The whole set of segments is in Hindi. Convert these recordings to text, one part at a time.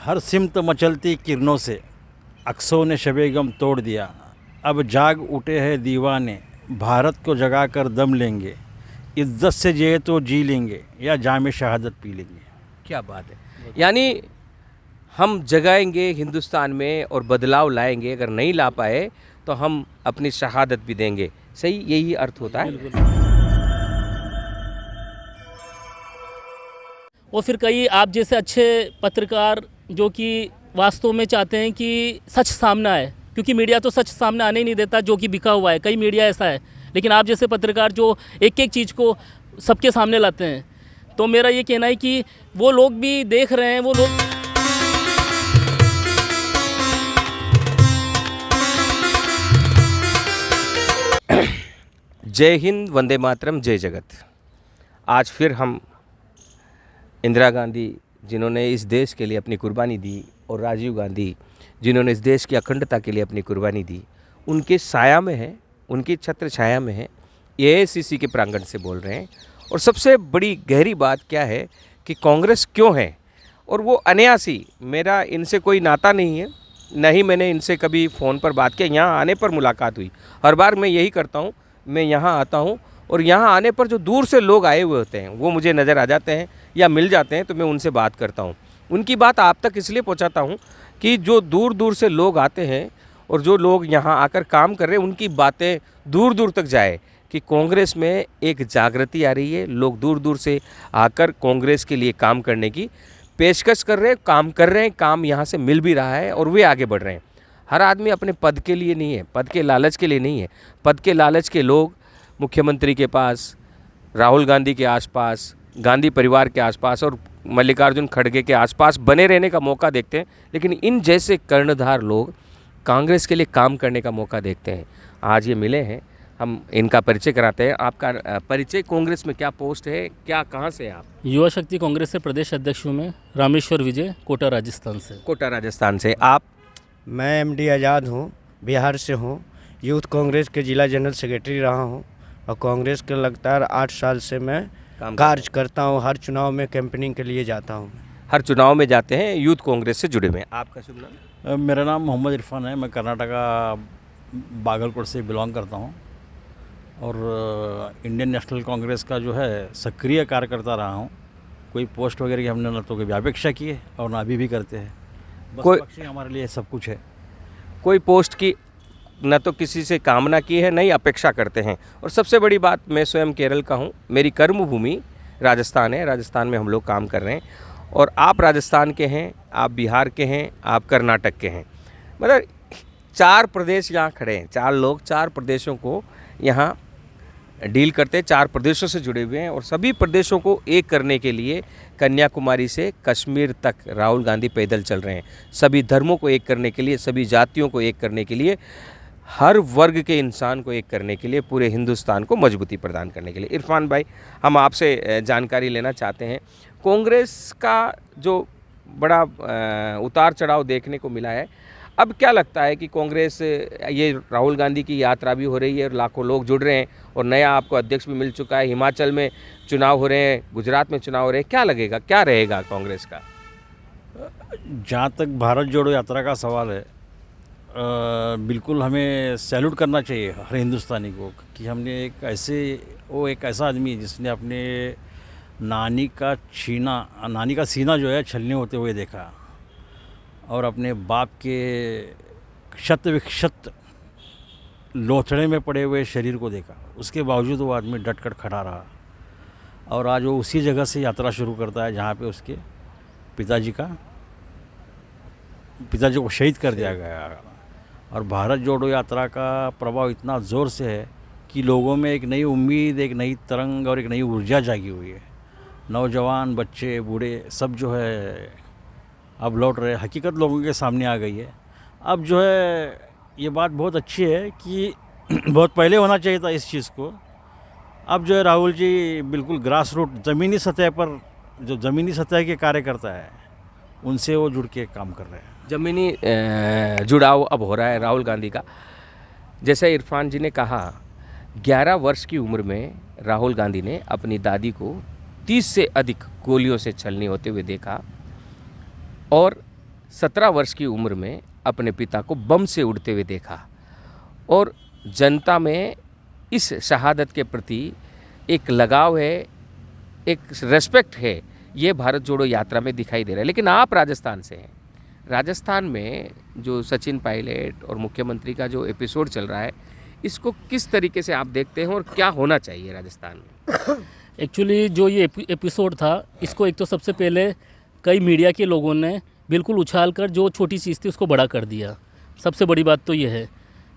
हर सिमत मचलती किरणों से अक्सों ने शबे गम तोड़ दिया। अब जाग उठे हैं दीवाने, भारत को जगा कर दम लेंगे। इज्जत से जिए तो जी लेंगे या जाम शहादत पी लेंगे। क्या बात है। यानी हम जगाएंगे हिंदुस्तान में और बदलाव लाएंगे, अगर नहीं ला पाए तो हम अपनी शहादत भी देंगे। सही यही अर्थ होता है। और फिर कई आप जैसे अच्छे पत्रकार जो कि वास्तव में चाहते हैं कि सच सामने आए, क्योंकि मीडिया तो सच सामने आने ही नहीं देता, जो कि बिका हुआ है। कई मीडिया ऐसा है, लेकिन आप जैसे पत्रकार जो एक एक चीज़ को सबके सामने लाते हैं, तो मेरा ये कहना है कि वो लोग भी देख रहे हैं। वो लोग जय हिंद, वंदे मातरम, जय जगत। आज फिर हम इंदिरा गांधी जिन्होंने इस देश के लिए अपनी कुर्बानी दी और राजीव गांधी जिन्होंने इस देश की अखंडता के लिए अपनी कुर्बानी दी, उनके साया में है, उनकी छत्र छाया में है, एआईसीसी के प्रांगण से बोल रहे हैं। और सबसे बड़ी गहरी बात क्या है कि कांग्रेस क्यों है, और वो अनायासी, मेरा इनसे कोई नाता नहीं है, न ही मैंने इनसे कभी फ़ोन पर बात किया। यहाँ आने पर मुलाकात हुई। हर बार मैं यही करता हूँ, मैं यहाँ आता हूँ और यहाँ आने पर जो दूर से लोग आए हुए होते हैं वो मुझे नज़र आ जाते हैं या मिल जाते हैं, तो मैं उनसे बात करता हूँ। उनकी बात आप तक इसलिए पहुँचाता हूँ कि जो दूर दूर से लोग आते हैं और जो लोग यहाँ आकर काम कर रहे हैं, उनकी बातें दूर दूर तक जाए कि कांग्रेस में एक जागृति आ रही है। लोग दूर दूर से आकर कांग्रेस के लिए काम करने की पेशकश कर रहे हैं, काम कर रहे हैं, काम यहाँ से मिल भी रहा है और वे आगे बढ़ रहे हैं। हर आदमी अपने पद के लिए नहीं है, पद के लालच के लिए नहीं है। पद के लालच के लोग मुख्यमंत्री के पास, राहुल गांधी के आसपास, गांधी परिवार के आसपास और मल्लिकार्जुन खड़गे के आसपास बने रहने का मौका देखते हैं, लेकिन इन जैसे कर्णधार लोग कांग्रेस के लिए काम करने का मौका देखते हैं। आज ये मिले हैं, हम इनका परिचय कराते हैं। आपका परिचय, कांग्रेस में क्या पोस्ट है, क्या, कहाँ से आप? युवा शक्ति कांग्रेस से प्रदेश अध्यक्ष हूँ मैं, रामेश्वर विजय, कोटा राजस्थान से। कोटा राजस्थान से। आप? मैं एमडी आज़ाद हूँ, बिहार से हूँ। यूथ कांग्रेस के जिला जनरल सेक्रेटरी रहा हूँ और कांग्रेस के लगातार 8 साल से मैं कार्य करता हूँ। हर चुनाव में कैंपेनिंग के लिए जाता हूँ। हर चुनाव में जाते हैं, यूथ कांग्रेस से जुड़े हुए हैं। आपका शुभ नाम? मेरा नाम मोहम्मद इरफान है। मैं कर्नाटका बागलकोट से बिलोंग करता हूँ और इंडियन नेशनल कांग्रेस का जो है सक्रिय कार्यकर्ता रहा हूँ। कोई पोस्ट वगैरह की हमने न तो कभी अपेक्षा की है और ना अभी भी करते हैं। बस कोई पक्ष हमारे लिए सब कुछ है। कोई पोस्ट की न तो किसी से कामना की है, नहीं अपेक्षा करते हैं। और सबसे बड़ी बात, मैं स्वयं केरल का हूँ, मेरी कर्मभूमि राजस्थान है। राजस्थान में हम लोग काम कर रहे हैं और आप राजस्थान के हैं, आप बिहार के हैं, आप कर्नाटक के हैं। मतलब 4 प्रदेश यहाँ खड़े हैं, 4 लोग 4 प्रदेशों को यहाँ डील करते हैं, 4 प्रदेशों से जुड़े हुए हैं और सभी प्रदेशों को एक करने के लिए कन्याकुमारी से कश्मीर तक राहुल गांधी पैदल चल रहे हैं। सभी धर्मों को एक करने के लिए, सभी जातियों को एक करने के लिए, हर वर्ग के इंसान को एक करने के लिए, पूरे हिंदुस्तान को मजबूती प्रदान करने के लिए। इरफान भाई, हम आपसे जानकारी लेना चाहते हैं, कांग्रेस का जो बड़ा उतार चढ़ाव देखने को मिला है, अब क्या लगता है कि कांग्रेस, ये राहुल गांधी की यात्रा भी हो रही है, लाखों लोग जुड़ रहे हैं और नया आपको अध्यक्ष भी मिल चुका है, हिमाचल में चुनाव हो रहे हैं, गुजरात में चुनाव हो रहे हैं, क्या लगेगा, क्या रहेगा कांग्रेस का? जहाँ तक भारत जोड़ो यात्रा का सवाल है, बिल्कुल हमें सैल्यूट करना चाहिए हर हिंदुस्तानी को कि हमने एक ऐसा आदमी जिसने अपने नानी का सीना जो है छलने होते हुए देखा और अपने बाप के शत विक्षत लोथड़े में पड़े हुए शरीर को देखा। उसके बावजूद वो आदमी डट कर खड़ा रहा और आज वो उसी जगह से यात्रा शुरू करता है जहाँ पे उसके पिताजी को शहीद कर दिया गया। और भारत जोड़ो यात्रा का प्रभाव इतना ज़ोर से है कि लोगों में एक नई उम्मीद, एक नई तरंग और एक नई ऊर्जा जागी हुई है। नौजवान, बच्चे, बूढ़े सब जो है अब लौट रहे। हकीकत लोगों के सामने आ गई है। अब जो है ये बात बहुत अच्छी है कि बहुत पहले होना चाहिए था इस चीज़ को। अब जो है राहुल जी बिल्कुल ग्रास रूट, ज़मीनी सतह पर, जो ज़मीनी सतह के कार्यकर्ता है उनसे वो जुड़ के काम कर रहे हैं। ज़मीनी जुड़ाव अब हो रहा है राहुल गांधी का। जैसे इरफान जी ने कहा, 11 वर्ष की उम्र में राहुल गांधी ने अपनी दादी को 30 से अधिक गोलियों से छलनी होते हुए देखा और 17 वर्ष की उम्र में अपने पिता को बम से उड़ते हुए देखा और जनता में इस शहादत के प्रति एक लगाव है, एक रेस्पेक्ट है, ये भारत जोड़ो यात्रा में दिखाई दे रहा है। लेकिन आप राजस्थान से हैं, राजस्थान में जो सचिन पायलट और मुख्यमंत्री का जो एपिसोड चल रहा है, इसको किस तरीके से आप देखते हैं और क्या होना चाहिए राजस्थान में? एक्चुअली जो ये एपिसोड था, इसको एक तो सबसे पहले कई मीडिया के लोगों ने बिल्कुल उछाल कर जो छोटी चीज़ थी उसको बड़ा कर दिया। सबसे बड़ी बात तो ये है,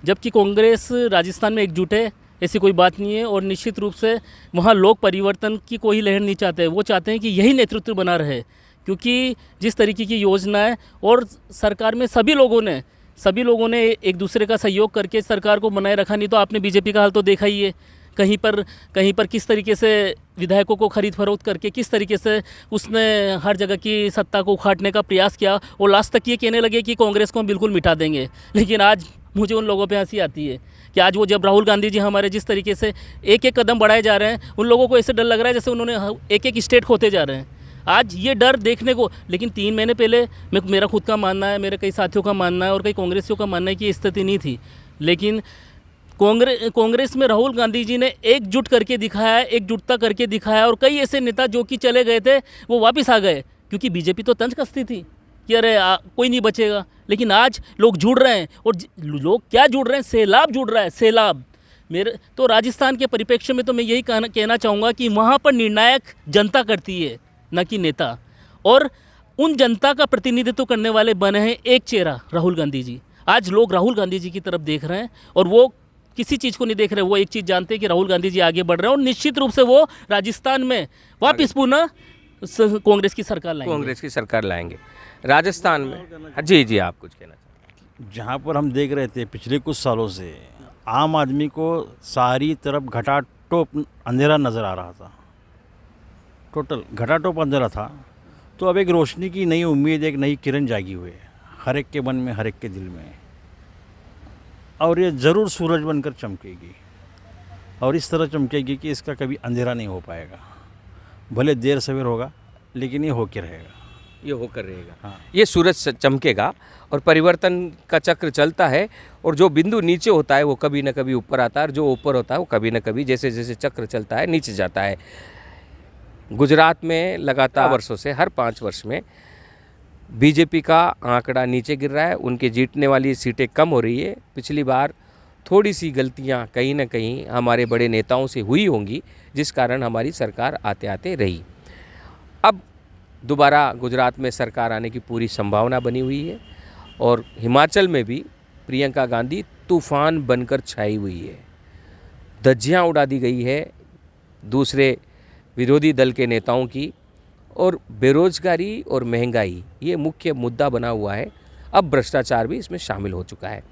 जबकि कांग्रेस राजस्थान में एकजुट है, ऐसी कोई बात नहीं है। और निश्चित रूप से वहाँ लोग परिवर्तन की कोई लहर नहीं चाहते, वो चाहते हैं कि यही नेतृत्व बना रहे, क्योंकि जिस तरीके की योजना है और सरकार में सभी लोगों ने एक दूसरे का सहयोग करके सरकार को बनाए रखा। नहीं तो आपने बीजेपी का हाल तो देखा ही है, कहीं पर किस तरीके से विधायकों को खरीद फरोख्त करके किस तरीके से उसने हर जगह की सत्ता को उखाड़ने का प्रयास किया और लास्ट तक ये कहने लगे कि कांग्रेस को हम बिल्कुल मिटा देंगे। लेकिन आज मुझे उन लोगों पे हंसी आती है कि आज वो जब राहुल गांधी जी हमारे जिस तरीके से एक एक कदम बढ़ाए जा रहे हैं, उन लोगों को ऐसे डर लग रहा है जैसे उन्होंने एक एक स्टेट खोते जा रहे हैं। आज ये डर देखने को, लेकिन 3 महीने पहले मेरा खुद का मानना है, मेरे कई साथियों का मानना है और कई कांग्रेसियों का मानना है कि ये स्थिति नहीं थी। लेकिन कांग्रेस में राहुल गांधी जी ने एकजुट करके दिखाया, एकजुटता करके दिखाया और कई ऐसे नेता जो कि चले गए थे वो वापस आ गए, क्योंकि बीजेपी तो तंज कसती थी कि अरे कोई नहीं बचेगा। लेकिन आज लोग जुड़ रहे हैं और लोग क्या जुड़ रहे हैं, सैलाब जुड़ रहा है, सैलाब। मेरे तो राजस्थान के परिप्रेक्ष्य में तो मैं यही कहना चाहूँगा कि वहाँ पर निर्णायक जनता करती है, न कि नेता। और उन जनता का प्रतिनिधित्व करने वाले बने हैं एक चेहरा, राहुल गांधी जी। आज लोग राहुल गांधी जी की तरफ देख रहे हैं और वो किसी चीज़ को नहीं देख रहे, वो एक चीज़ जानते हैं कि राहुल गांधी जी आगे बढ़ रहे हैं और निश्चित रूप से वो राजस्थान में वापस पुनः कांग्रेस की सरकार लाएंगे। राजस्थान में जी आप कुछ कहना चाहें? जहाँ पर हम देख रहे थे पिछले कुछ सालों से आम आदमी को सारी तरफ घटाटोप अंधेरा नज़र आ रहा था, टोटल घटाटोप अंधेरा था। तो अब एक रोशनी की नई उम्मीद, एक नई किरण जागी हुई है हर एक के मन में, हर एक के दिल में, और ये ज़रूर सूरज बनकर चमकेगी और इस तरह चमकेगी कि इसका कभी अंधेरा नहीं हो पाएगा। भले देर सवेर होगा लेकिन ये होकर रहेगा, ये होकर रहेगा। हाँ। ये सूरज चमकेगा और परिवर्तन का चक्र चलता है और जो बिंदु नीचे होता है वो कभी न कभी ऊपर आता है और जो ऊपर होता है वो कभी न कभी जैसे जैसे चक्र चलता है नीचे जाता है। गुजरात में लगातार वर्षों से हर 5 वर्ष में बीजेपी का आंकड़ा नीचे गिर रहा है, उनके जीतने वाली सीटें कम हो रही है। पिछली बार थोड़ी सी गलतियां कहीं ना कहीं हमारे बड़े नेताओं से हुई होंगी, जिस कारण हमारी सरकार आते आते रही। अब दोबारा गुजरात में सरकार आने की पूरी संभावना बनी हुई है और हिमाचल में भी प्रियंका गांधी तूफान बनकर छाई हुई है। धज्जियाँ उड़ा दी गई है दूसरे विरोधी दल के नेताओं की और बेरोजगारी और महंगाई ये मुख्य मुद्दा बना हुआ है। अब भ्रष्टाचार भी इसमें शामिल हो चुका है।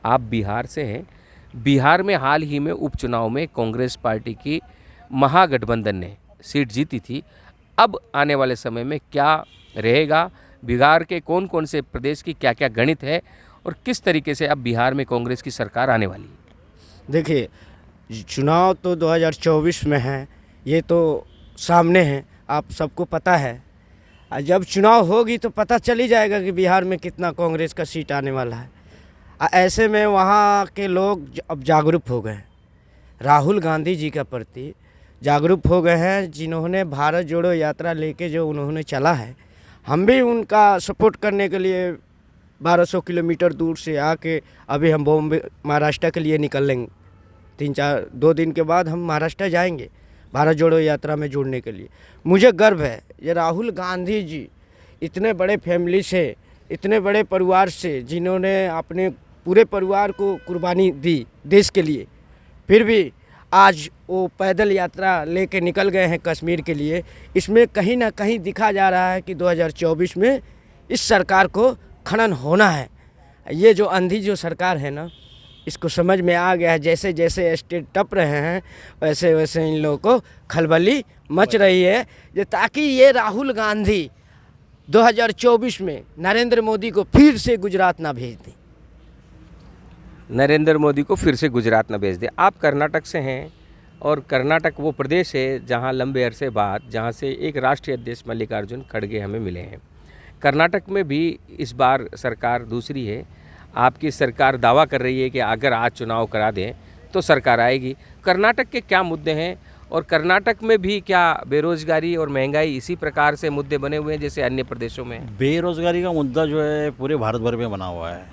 आप बिहार से हैं, बिहार में हाल ही में उपचुनाव में कांग्रेस पार्टी की महागठबंधन ने सीट जीती थी। अब आने वाले समय में क्या रहेगा, बिहार के कौन कौन से प्रदेश की क्या क्या गणित है और किस तरीके से अब बिहार में कांग्रेस की सरकार आने वाली है? देखिए, चुनाव तो 2024 में है, ये तो सामने है, आप सबको पता है। जब चुनाव होगी तो पता चल ही जाएगा कि बिहार में कितना कांग्रेस का सीट आने वाला है। ऐसे में वहाँ के लोग अब जागरूक हो गए हैं, राहुल गांधी जी के प्रति जागरूक हो गए हैं, जिन्होंने भारत जोड़ो यात्रा लेके जो उन्होंने चला है। हम भी उनका सपोर्ट करने के लिए 1200 किलोमीटर दूर से आके अभी हम बॉम्बे महाराष्ट्र के लिए निकल लेंगे। 2 दिन के बाद हम महाराष्ट्र जाएंगे भारत जोड़ो यात्रा में जुड़ने के लिए। मुझे गर्व है, ये राहुल गांधी जी इतने बड़े फैमिली से, इतने बड़े परिवार से, जिन्होंने अपने पूरे परिवार को कुर्बानी दी देश के लिए, फिर भी आज वो पैदल यात्रा लेके निकल गए हैं कश्मीर के लिए। इसमें कहीं ना कहीं दिखा जा रहा है कि 2024 में इस सरकार को खनन होना है। ये जो अंधी जो सरकार है ना, इसको समझ में आ गया है, जैसे जैसे स्टेट टप रहे हैं वैसे वैसे इन लोगों को खलबली मच रही है, ताकि ये राहुल गांधी 2024 में नरेंद्र मोदी को फिर से गुजरात ना भेज दें। नरेंद्र मोदी को फिर से गुजरात न भेज दे। आप कर्नाटक से हैं और कर्नाटक वो प्रदेश है जहां लंबे अरसे बाद जहां से एक राष्ट्रीय अध्यक्ष मल्लिकार्जुन खड़गे हमें मिले हैं। कर्नाटक में भी इस बार सरकार दूसरी है। आपकी सरकार दावा कर रही है कि अगर आज चुनाव करा दें तो सरकार आएगी। कर्नाटक के क्या मुद्दे हैं और कर्नाटक में भी क्या बेरोजगारी और महंगाई इसी प्रकार से मुद्दे बने हुए हैं जैसे अन्य प्रदेशों में? बेरोज़गारी का मुद्दा जो है पूरे भारत भर में बना हुआ है।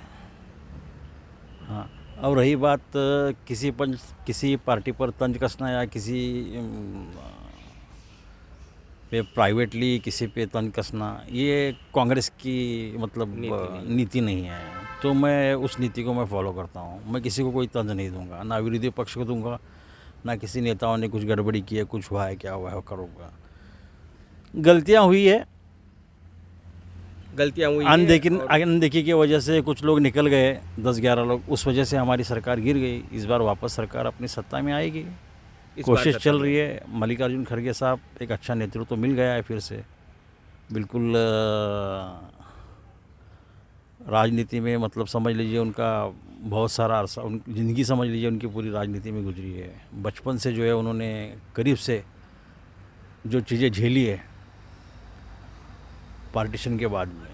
हाँ, अब रही बात किसी पार्टी पर तंज कसना या किसी पे प्राइवेटली किसी पे तंज कसना, ये कांग्रेस की मतलब नीति नहीं है। तो मैं उस नीति को मैं फॉलो करता हूँ। मैं किसी को कोई तंज नहीं दूंगा, ना विरोधी पक्ष को दूंगा, ना किसी नेताओं ने कुछ गड़बड़ी की है, कुछ हुआ है, क्या हुआ है वो करूँगा। गलतियाँ हुई है, अनदेखी की वजह से कुछ लोग निकल गए, 10-11 लोग, उस वजह से हमारी सरकार गिर गई। इस बार वापस सरकार अपनी सत्ता में आएगी, कोशिश चल रही है। मल्लिकार्जुन खड़गे साहब एक अच्छा नेतृत्व तो मिल गया है फिर से। बिल्कुल राजनीति में मतलब समझ लीजिए उनका बहुत सारा अरसा, उनकी ज़िंदगी समझ लीजिए उनकी पूरी राजनीति में गुजरी है। बचपन से जो है उन्होंने करीब से जो चीज़ें झेली है, पार्टीशन के बाद में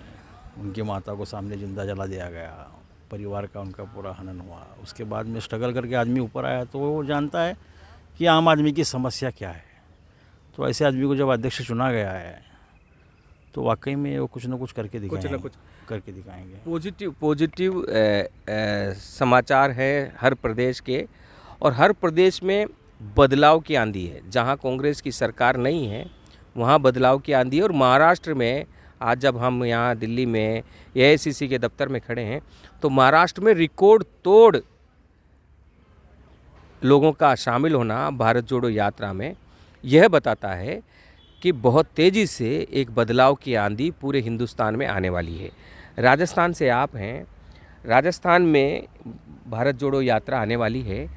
उनकी माता को सामने जिंदा जला दिया गया, परिवार का उनका पूरा हनन हुआ, उसके बाद में स्ट्रगल करके आदमी ऊपर आया, तो वो जानता है कि आम आदमी की समस्या क्या है। तो ऐसे आदमी को जब अध्यक्ष चुना गया है तो वाकई में वो कुछ ना कुछ करके दिखाएंगे। पॉजिटिव समाचार है हर प्रदेश के, और हर प्रदेश में बदलाव की आंधी है। जहां कांग्रेस की सरकार नहीं है वहां बदलाव की आंधी है। और महाराष्ट्र में आज जब हम यहाँ दिल्ली में AICC के दफ्तर में खड़े हैं तो महाराष्ट्र में रिकॉर्ड तोड़ लोगों का शामिल होना भारत जोड़ो यात्रा में यह बताता है कि बहुत तेज़ी से एक बदलाव की आंधी पूरे हिंदुस्तान में आने वाली है। राजस्थान से आप हैं, राजस्थान में भारत जोड़ो यात्रा आने वाली है।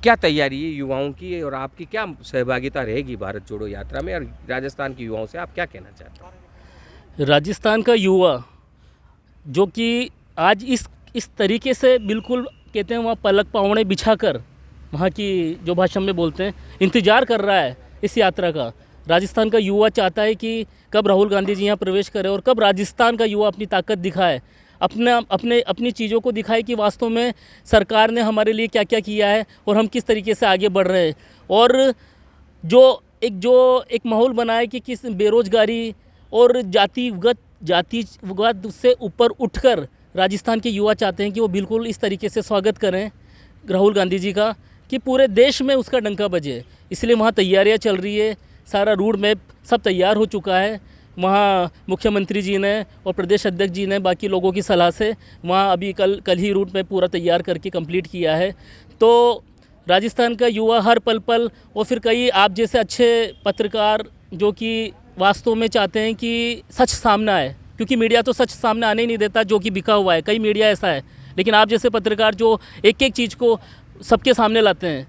क्या तैयारी है युवाओं की और आपकी क्या सहभागिता रहेगी भारत जोड़ो यात्रा में, और राजस्थान के युवाओं से आप क्या कहना चाहते हैं? राजस्थान का युवा जो कि आज इस तरीके से बिल्कुल कहते हैं वहाँ पलक पावड़े बिछाकर वहाँ की जो भाषा में बोलते हैं इंतज़ार कर रहा है इस यात्रा का। राजस्थान का युवा चाहता है कि कब राहुल गांधी जी यहाँ प्रवेश करें और कब राजस्थान का युवा अपनी ताकत दिखाए, अपनी चीज़ों को दिखाए कि वास्तव में सरकार ने हमारे लिए क्या क्या किया है और हम किस तरीके से आगे बढ़ रहे हैं। और जो एक माहौल बनाए कि किस बेरोजगारी और जातिवाद से ऊपर उठकर राजस्थान के युवा चाहते हैं कि वो बिल्कुल इस तरीके से स्वागत करें राहुल गांधी जी का कि पूरे देश में उसका डंका बजे। इसलिए वहाँ तैयारियाँ चल रही है, सारा रूट मैप सब तैयार हो चुका है। वहाँ मुख्यमंत्री जी ने और प्रदेश अध्यक्ष जी ने बाकी लोगों की सलाह से वहाँ अभी कल ही रूट मैप पूरा तैयार करके कंप्लीट किया है। तो राजस्थान का युवा हर पल और फिर कई आप जैसे अच्छे पत्रकार जो कि वास्तव में चाहते हैं कि सच सामने आए, क्योंकि मीडिया तो सच सामने आने ही नहीं देता जो कि बिका हुआ है। कई मीडिया ऐसा है, लेकिन आप जैसे पत्रकार जो एक एक चीज़ को सबके सामने लाते हैं।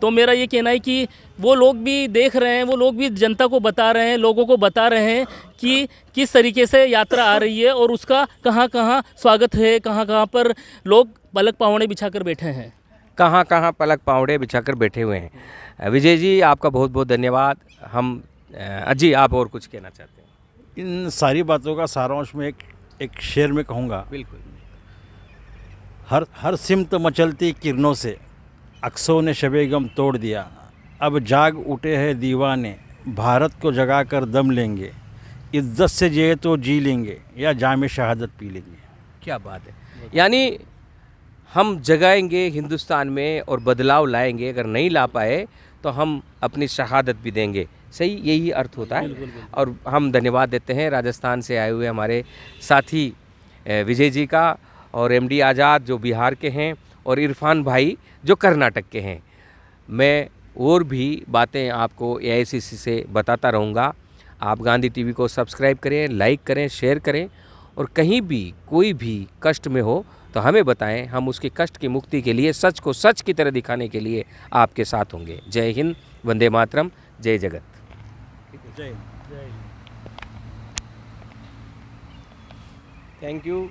तो मेरा ये कहना है कि वो लोग भी देख रहे हैं, वो लोग भी जनता को बता रहे हैं, लोगों को बता रहे हैं कि किस तरीके से यात्रा आ रही है और उसका कहाँ कहाँ स्वागत है, कहाँ कहाँ पर लोग पलक पावड़े बिछाकर बैठे हैं, कहाँ कहाँ पलक पावड़े बिछाकर बैठे हुए हैं। विजय जी आपका बहुत बहुत धन्यवाद। हम अजी आप और कुछ कहना चाहते हैं? इन सारी बातों का सारांश में एक शेर में कहूँगा। बिल्कुल। हर सिमत मचलती किरणों से अक्सों ने शबे गम तोड़ दिया, अब जाग उठे हैं दीवाने, भारत को जगा कर दम लेंगे, इज्जत से जिए तो जी लेंगे या जाम शहादत पी लेंगे। क्या बात है, यानी हम जगाएंगे हिंदुस्तान में और बदलाव लाएंगे, अगर नहीं ला पाए तो हम अपनी शहादत भी देंगे। सही यही अर्थ होता है। बिल्कुल। और हम धन्यवाद देते हैं राजस्थान से आए हुए हमारे साथी विजय जी का, और MD आज़ाद जो बिहार के हैं, और इरफान भाई जो कर्नाटक के हैं। मैं और भी बातें आपको AICC से बताता रहूँगा। आप गांधी TV को सब्सक्राइब करें, लाइक करें, शेयर करें, और कहीं भी कोई भी कष्ट में हो तो हमें बताएं। हम उसके कष्ट की मुक्ति के लिए, सच को सच की तरह दिखाने के लिए आपके साथ होंगे। जय हिंद, वंदे मातरम, जय जगत। जय। Thank you.